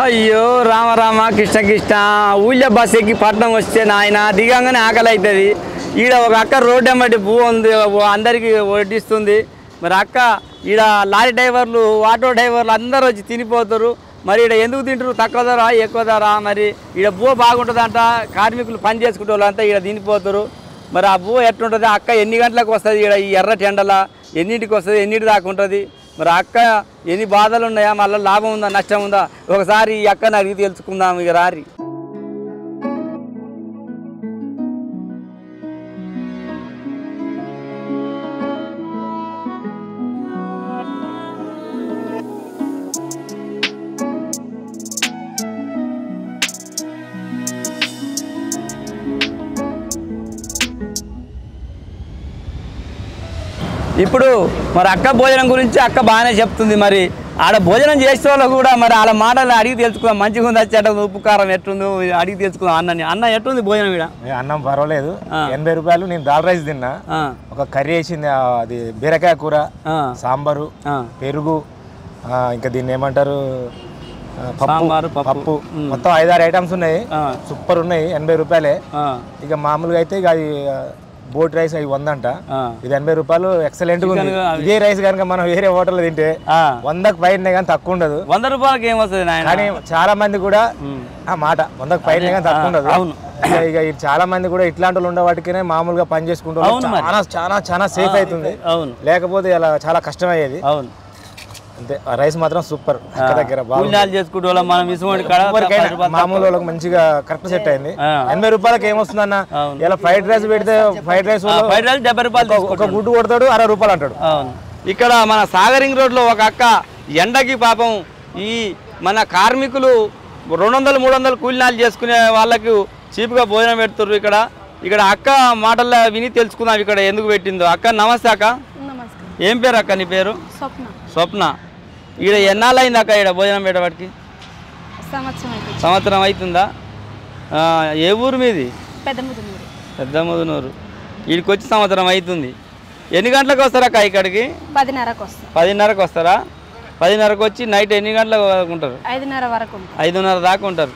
అయ్యో రామ రామ కృష్ణ కృష్ణ ఊళ్ళో బస్ ఎక్కి పట్నం వస్తే నాయన దిగంగానే ఆకలి అవుతుంది. ఈడ ఒక అక్క రోడ్డు ఎమ్మటి పువ్వు ఉంది, అందరికీ వడ్డిస్తుంది. మరి అక్క ఈడ లారీ డ్రైవర్లు ఆటో డ్రైవర్లు అందరూ వచ్చి తినిపోతారు. మరి ఈడ ఎందుకు తింటారు? తక్కువ ధర ఎక్కువ ధర? మరి ఈడ పువ్వు బాగుంటుందంట, కార్మికులు పని చేసుకునే వాళ్ళంతా ఈడ తినిపోతారు. మరి ఆ పువ్వు ఎట్లుంటుంది? అక్క ఎన్ని గంటలకు వస్తుంది? ఈడ ఈ ఎర్ర టెండల ఎన్నింటికి వస్తుంది? ఎన్నింటి దాకా ఉంటుంది? మరి అక్క ఎన్ని బాధలు ఉన్నాయా? మళ్ళీ లాభం ఉందా నష్టం ఉందా? ఒకసారి ఈ అక్కని అడిగి తెలుసుకుందాం. ఇక రారి. ఇప్పుడు మరి అక్క భోజనం గురించి అక్క బాగానే చెప్తుంది. మరి ఆడ భోజనం చేసే వాళ్ళు కూడా మరి వాళ్ళ మాటలు అడిగి తెలుసుకుందాం. మంచిగా ఉంది వచ్చేట ఉప్పు కారం ఎట్టుంది అడిగి తెలుసుకుందాం. అన్న ఎట్టుంది భోజనం? ఇక్కడ అన్నం పర్వాలేదు, 80 రూపాయలు. నేను దాల్ రైస్ తిన్నా, ఒక కర్రీ వేసింది, అది బీరకాయ కూర, సాంబారు, పెరుగు, ఇంకా దీన్ని ఏమంటారు పప్పు, మొత్తం 5-6 ఐటమ్స్ ఉన్నాయి. సూపర్ ఉన్నాయి, 80 రూపాయలే. ఇక మామూలుగా అయితే ఇక అది బోట్ రైస్ అవి 100 అంట, ఇది 80 రూపాయలు. ఎక్సలెంట్ గా ఉంది. ఇదే రైస్ కనుక మనం వేరే హోటల్ తింటే 100కు పైన కానీ తక్కువ ఉండదు. 100 రూపాయలకి ఏమొస్తుంది? కానీ చాలా మంది కూడా ఆ మాట 100కు పైన కానీ తక్కువ ఉండదు. ఇక చాలా మంది కూడా ఇట్లాంటి వాళ్ళు ఉండే వాటికనే మామూలుగా పని చేసుకుంటారు. చాలా చాలా సేఫ్ అవుతుంది, లేకపోతే ఇలా చాలా కష్టం అయ్యేది. అంతే, రైస్ మాత్రం సూపర్. దగ్గర మామూలు వాళ్ళకి మంచిగా కరెక్ట్ సెట్ అయింది. 80 రూపాయలకి ఏమొస్తుంది అన్న? ఇలా ఫ్రైడ్ రైస్ పెడితే ఫ్రైడ్ రైస్ 70 రూపాయలు, ఒక గుడ్డు కొడతాడు, 60 రూపాయలు అంటాడు. ఇక్కడ మన సాగరింగ్ రోడ్ లో ఒక అక్క ఎండకి పాపం ఈ మన కార్మికులు 200-300 కూలినాలు చేసుకునే వాళ్ళకు చీప్గా భోజనం పెడుతుర్రు. ఇక్కడ అక్క మాటల్లో విని తెలుసుకుందాం ఇక్కడ ఎందుకు పెట్టిందో. అక్క నమస్తే. అక్క ఏం పేరు అక్క? నీ పేరు? స్వప్న. ఈడ ఎన్నాళ్ళు అయింది అక్క ఈడ భోజనం పెట్టబడికి? సంవత్సరం అవుతుందా? ఏ ఊరు మీది? పెద్దముదునూరు. వీడికి వచ్చి సంవత్సరం అవుతుంది. ఎన్ని గంటలకు వస్తారా అక్క ఇక్కడికి? 10:30కి వస్తారా? 10:30కి వచ్చి నైట్ ఎన్ని గంటలకు ఉంటారు? 5:30 దాకా ఉంటారు.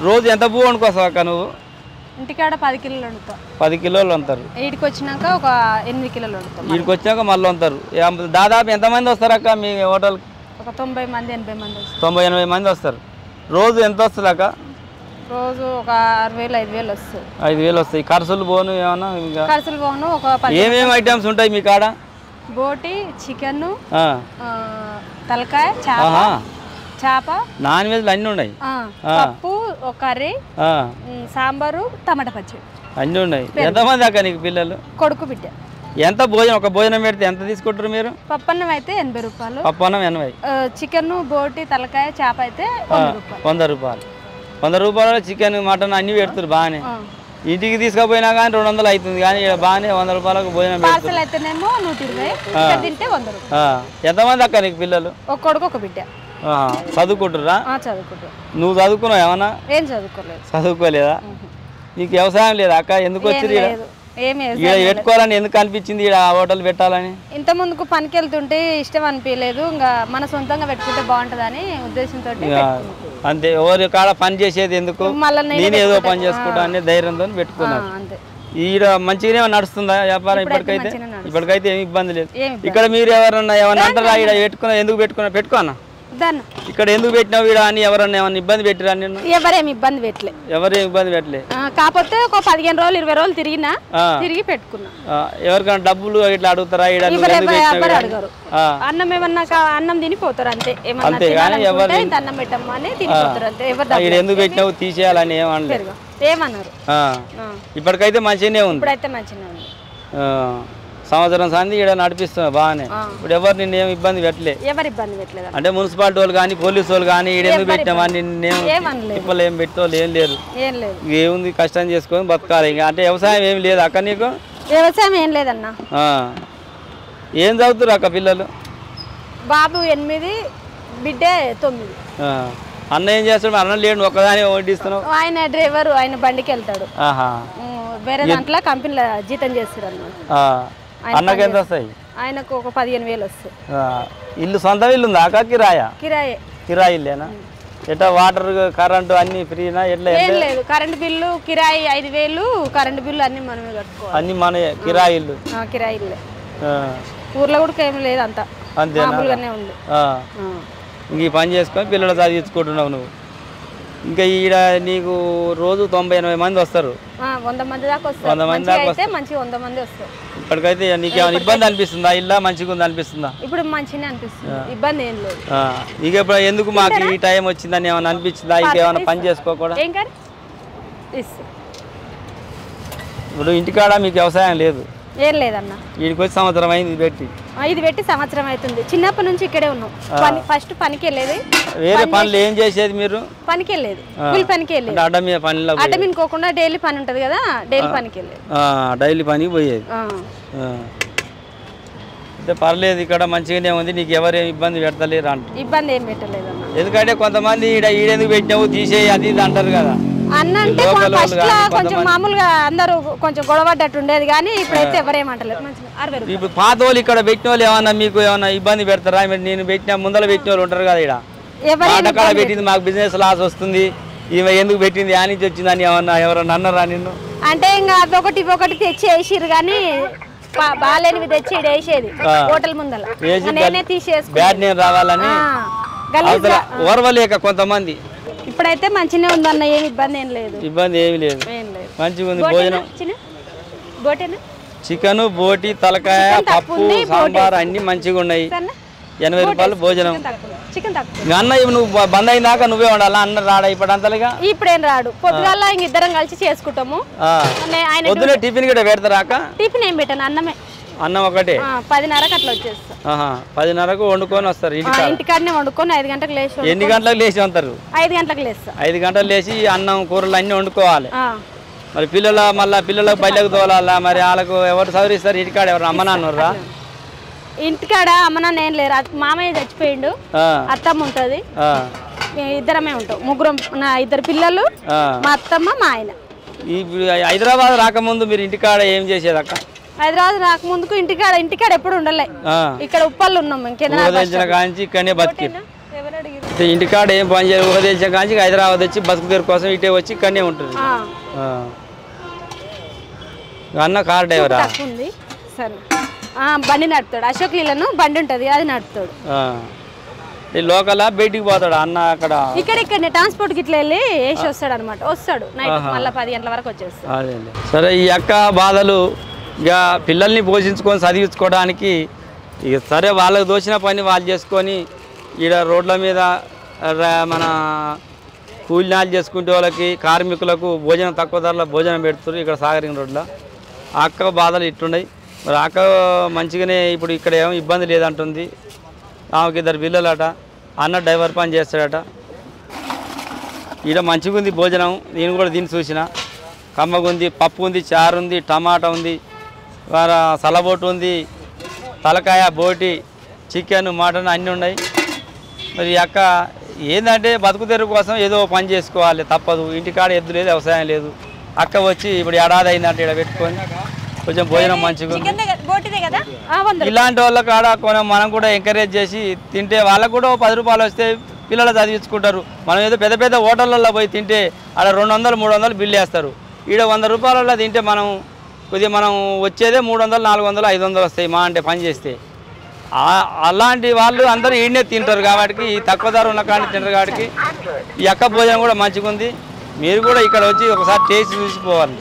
రోజు ఎంత పువ్వు వండుకొస్తావు అక్క నువ్వు? ఇంటికాడ 10 కిలోలు వండుతాం. 10 కిలోలు వంతారు. వీడికి వచ్చినాక ఒక 8 కిలోలు వండుతాం. వీడికి వచ్చినాక మళ్ళీ వంతారు. దాదాపు ఎంతమంది వస్తారు అక్క మీ హోటల్కి? ఒక 90 మంది 80 మంది. 90-80 మంది వస్తారు. రోజు ఎంత వస్తుంది అక్క? రోజు ఒక 6,000-5,000 వస్తాయి. 5,000 వస్తాయి. ఖర్చులు పోను ఏమన్నా? ఖర్చులు పోను. ఒక ఏమేమి ఐటమ్స్ ఉంటాయి మీ కాడ? బోటి, చికెన్, తలకాయ, చేప, నాన్ వెజ్ అన్నీ ఉన్నాయి. పప్పు, కర్రీ, సాంబారు, టమాటా పచ్చడి అన్నీ ఉన్నాయి. ఎంతమంది అక్క నీకు పిల్లలు? కొడుకు బిడ్డ. ఎంత భోజనం? ఒక భోజనం పెడితే ఎంత తీసుకుంటారు మీరు? పప్పన్నం అయితే 80 రూపాయలు. పప్పన్నం 80. చికెన్, బోటి, తలకాయ, చేప అయితే 100 రూపాయలు. 100 రూపాయలు చికెన్, మటన్ అన్ని పెడుతున్నారు బాగానే. ఇంటికి తీసుకుపోయినా కానీ 200 అవుతుంది. కానీ బాగానే 100 రూపాయలకు భోజనం పెడతారు. అయితేనేమో 120, తింటే 100 రూపాయలు. ఎంతమంది అక్క నీకు పిల్లలు? ఒక కొడుకు ఒక బిడ్డ. చదువుకుంటురా? చదువుకుంటారు. నువ్వు చదువుకున్నావు ఏమన్నా? ఏం చదువుకోలేదు. చదువుకోలేదా? నీకు వ్యవసాయం లేదా అక్క? ఎందుకు వచ్చి పెట్టుకోవాలని ఎందుకు అనిపించింది ఈడ హోటల్ పెట్టాలని? ఇంత ముందుకు పనికి వెళ్తుంటే ఇష్టం అనిపించలేదు. ఇంకా మన సొంతంగా పెట్టుకుంటే బాగుంటదని ఉద్దేశంతో అంతే. ఎవరి కాడ పని చేసేది ఎందుకు, నేను ఏదో పని చేసుకుంటా అనే ధైర్యంతో పెట్టుకున్నాను. ఈడ మంచిగానే నడుస్తుందా వ్యాపారం? ఇప్పటికైతే ఏమి ఇబ్బంది లేదు. ఇక్కడ మీరు ఎవరన్నా ఏమన్నా అంటారా? ఈడ పెట్టుకున్నా ఎందుకు పెట్టుకున్నా ఇక్కడ ఎందుకు పెట్టినావు ఈడ అని ఎవరన్నా ఏమన్నా ఇబ్బంది పెట్టిరా? నేను ఎవరేమి ఇబ్బంది పెట్టలే. ఎవరేమి ఇబ్బంది పెట్టలే. కాకపోతే ఒక 15 రోజులు 20 రోజులు తిరిగి పెట్టుకున్నా. ఎవరికైనా డబ్బులు ఇట్లా అడుగుతారా? ఈడ అడగరు. అన్నం ఏమన్నా అన్నం తినిపోతారు అంతే. అన్నం పెట్టమ్మా అని తినిపోతారు అంతే. ఎవరు ఎందుకు పెట్టినావు తీసేయాలని ఏమనలేదు. ఏమన్నారు? ఇప్పటికైతే మంచిగానే ఉంది. ఇప్పుడైతే మంచిగానే ఉంది. సంవత్సరం సంది ఇక్కడ నడిపిస్తున్నా బాగానే. ఇప్పుడు ఎవరు నిన్ను ఏమి ఇబ్బంది పెట్టలేదు. అంటే మున్సిపాలిటీ వాళ్ళు కానీ పోలీసు వాళ్ళు కానీ ఈడ ఎందుకు పెట్టామని నిన్నేం ఏం పెట్టేవాళ్ళు ఏం లేరు. ఏముంది, కష్టం చేసుకొని బతకాలి. ఇంకా అంటే వ్యవసాయం ఏం లేదు అక్క నీకు? వ్యవసాయం ఏం లేదన్నా. ఏం చదువుతారు అక్క పిల్లలు? బాబు 8, బిడ్డ 9. అన్న ఏం చేస్తాడు? అన్న లేడు, ఒక్కదాని వడ్డిస్తున్నావు. ఆయన డ్రైవర్, ఆయన బండికి వెళ్తాడు. వేరే దాంట్లో కంపెనీలో జీతం చేస్తారు అన్నమాట. అన్నకి ఎంత వస్తాయి? ఆయనకు ఒక 15,000 వస్తాయి. ఇల్లు సొంత ఇల్లు ఉందా అక్క? కిరాయా? కిరాయే. కిరాయి ఇల్లేనా? ఎట్లా వాటర్ కరెంటు అన్ని ఫ్రీనా ఎట్లా? ఏం లేదు, కరెంట్ బిల్లు కిరాయి 5,000, కరెంట్ బిల్లు అన్ని మనమే కట్టుకోవాలి. అన్ని మన కిరాయిలు? కిరాయిలే. ఊర్లో కూడా ఏం లేదు, అంత మామూలుగానే ఉంది. ఇంక ఈ పని చేసుకొని పిల్లలు చదివించుకుంటున్నావు నువ్వు. ఇంకా ఈడ నీకు రోజు 90-80 మంది వస్తారు. 100 మంది దాకా వస్తారు. 100 మంది దాకా వస్తే మంచి 100 మంది వస్తారు. ఇప్పటికైతే నీకు ఏమైనా ఇబ్బంది అనిపిస్తుందా? ఇల్లా మంచిగా ఉంది అనిపిస్తుందా? ఇప్పుడు మంచిగా అనిపిస్తుంది, ఇబ్బంది ఏం లేదు. ఇక ఇప్పుడు ఎందుకు మాకు ఈ టైం వచ్చిందని ఏమైనా అనిపించిందా? ఇంకేమైనా పని చేసుకోకూడదు? ఇప్పుడు ఇంటికాడ మీకు వ్యవసాయం లేదు? ఏం లేదన్న, వీడికి వచ్చి సంవత్సరం అయింది ఇది పెట్టి సంవత్సరం అవుతుంది. చిన్నప్పటి నుంచి ఇక్కడే ఉన్నాం. ఫస్ట్ పనికి వెళ్ళేది. వేరే పనులు ఏం చేసేది మీరు? పనికి వెళ్ళేది, కూలి పనికి వెళ్ళేది. అడ్డ మీద పనిలో అడ్డ మీనుకోకుండా డైలీ పని ఉంటది కదా, డైలీ పనికి వెళ్ళేది. డైలీ పనికి పోయేది. అంటే పర్లేదు, ఇక్కడ మంచిగానే ఉంది, నీకు ఎవరు ఇబ్బంది పెట్టలేరు అంట? ఇబ్బంది ఏం పెట్టలేదు అన్న. ఎందుకంటే కొంతమంది ఈడెందుకు పెట్టినావు తీసేయి అది ఇది అంటారు కదా అన్న. అంటే ఫస్ట్ లా కొంచెం మామూలుగా అందరూ కొంచెం గొడవడ్డట్టు ఉండేది, కానీ ఇప్పుడైతే ఎవరేమంటలేదు. ఇప్పుడు పాత వాళ్ళు ఇక్కడ పెట్టిన వాళ్ళు ఏమన్నా మీకు ఏమన్నా ఇబ్బంది పెడతారా? నేను పెట్టిన ముందర పెట్టిన వాళ్ళు ఉంటారు కదా, ఇక్కడ అక్కడ పెట్టింది మాకు బిజినెస్ లాస్ వస్తుంది, ఈమె ఎందుకు పెట్టింది ఆ నుంచి వచ్చిందని ఏమన్నా ఎవరన్నా అన్నారా నిన్ను? అంటే ఇంకా ఒకటి తెచ్చి వేసిరు, కానీ బాగాలేనివి తెచ్చి వేసేది హోటల్ ముందర. నేనే తీసేసుకుని బ్యాడ్ నేమ్ రావాలని ఓర్వలేక కొంతమంది. ఇప్పుడైతే మంచిగా ఉందన్న, ఏమి ఇబ్బంది ఏం లేదు. ఇబ్బంది ఏమి లేదు, మంచిగా ఉంది. భోజనం చికెన్, బోటి, తలకాయ, పప్పు, సాంబార్ అన్ని మంచిగా ఉన్నాయి. 80 రూపాయలు భోజనం. అన్న నువ్వు బంద్ అయినాక నువ్వే ఉండాలా? అన్న రాడా ఇప్పుడు అంతలుగా? ఇప్పుడేం రాడు, పొద్దుగాల ఇద్దరం కలిసి చేసుకుంటాము. పొద్దునే టిఫిన్ కూడా పెడతారా అక్క? టిఫిన్ ఏం పెట్టాను, అన్నమే. అన్నం ఒకటే 10:30కి అట్లా వచ్చేస్తా. 10:30కు వండుకొని వస్తారు ఇంటికాడనే వండుకొని 5 గంటలకు లేచి. ఎన్ని గంటలకు లేచి ఉంటారు? 5 గంటలకు లేస్తా. 5 గంటలు లేచి అన్నం కూరలు అన్ని వండుకోవాలి. మరి పిల్లలకు బయటకు తోలాలా? మరి వాళ్ళకు ఎవరు సవరిస్తారు? ఇంటికాడ ఎవరు అమ్మ నాన్నరా? ఇంటికాడ అమ్మ నాన్న ఏం లేరు, మామయ్య చచ్చిపోయిండు, అత్తమ్మ ఉంటది, ఇద్దరమే ఉంటాం. ముగ్గురం, నా 2 పిల్లలు, మా అత్తమ్మ, మా ఆయన. హైదరాబాద్ రాకముందు మీరు ఇంటికాడ ఏం చేసేది అక్క? హైదరాబాద్ రాకముందుకు ఇంటికాడ ఎప్పుడు ఉండలే, ఇక్కడ ఉప్పల్లో ఉన్నాం. కాంచి ఇక్కడనే బతికి ఇంటికాడ ఏం పని చేయాలి? ఊహదేశం కాంచి హైదరాబాద్ వచ్చి బతుకు తెరు కోసం ఇటే వచ్చి ఇక్కడనే ఉంటుంది. అన్న కార్ డ్రైవరా? సరే, బండి నడుపుతాడు. అశోక్ లీలను బండి ఉంటది, అది నడుపుతాడు. లోకల్ బయటికి పోతాడు అన్న? అక్కడ ఇక్కడ ట్రాన్స్పోర్ట్ కి ఇట్లా వెళ్ళి వేసి వస్తాడు అనమాట. వస్తాడు నైట్, మళ్ళీ 10 గంటల వరకు వచ్చేస్తాడు. సరే, ఈ అక్క బాధలు ఇక పిల్లల్ని పోషించుకొని చదివించుకోవడానికి ఇక సరే, వాళ్ళకి దోచిన పని వాళ్ళు చేసుకొని ఈడ రోడ్ల మీద మన కూలినాలు చేసుకుంటే వాళ్ళకి కార్మికులకు భోజనం తక్కువ ధరలో భోజనం పెడుతున్నారు ఇక్కడ సాగరింగ్ రోడ్లో. ఆ అక్క బాధలు ఇట్టున్నాయి. మరి అక్క మంచిగానే ఇప్పుడు ఇక్కడ ఏమో ఇబ్బంది లేదంటుంది. ఆమెకి 2 పిల్లలట, అన్న డ్రైవర్ పని చేస్తాడట. ఈడ మంచిగా ఉంది భోజనం, నేను కూడా దీన్ని చూసిన. కమ్మగా ఉంది, పప్పు ఉంది, చారు ఉంది, టమాటా ఉంది, సలబోటు ఉంది, తలకాయ, బోటి, చికెన్, మటన్ అన్నీ ఉన్నాయి. మరి ఈ అక్క ఏంటంటే బతుకు తెరువు కోసం ఏదో పని చేసుకోవాలి, తప్పదు. ఇంటికాడ ఎద్దు లేదు, వ్యవసాయం లేదు. అక్క వచ్చి ఇప్పుడు ఏడాది అయిందంటే ఇక్కడ పెట్టుకొని కొంచెం భోజనం మంచిగా ఉంది. ఇలాంటి వాళ్ళ కాడ మనం కూడా ఎంకరేజ్ చేసి తింటే వాళ్ళకు కూడా 10 రూపాయలు వస్తే పిల్లలు చదివించుకుంటారు. మనం ఏదో పెద్ద పెద్ద హోటళ్ళల్లో పోయి తింటే అక్కడ 200-300 బిల్లు వేస్తారు. ఈడ 100 రూపాయలలో తింటే మనం వచ్చేదే 300, 400, 500 వస్తాయి మా అంటే పని చేస్తే. అలాంటి వాళ్ళు అందరూ ఈడనే తింటారు కాబట్టి, తక్కువ ధర ఉన్న కానీ తింటారు కాబట్టి ఈ అక్క భోజనం కూడా మంచిగా ఉంది. మీరు కూడా ఇక్కడ వచ్చి ఒకసారి టేస్ట్ చూసిపోవాలి.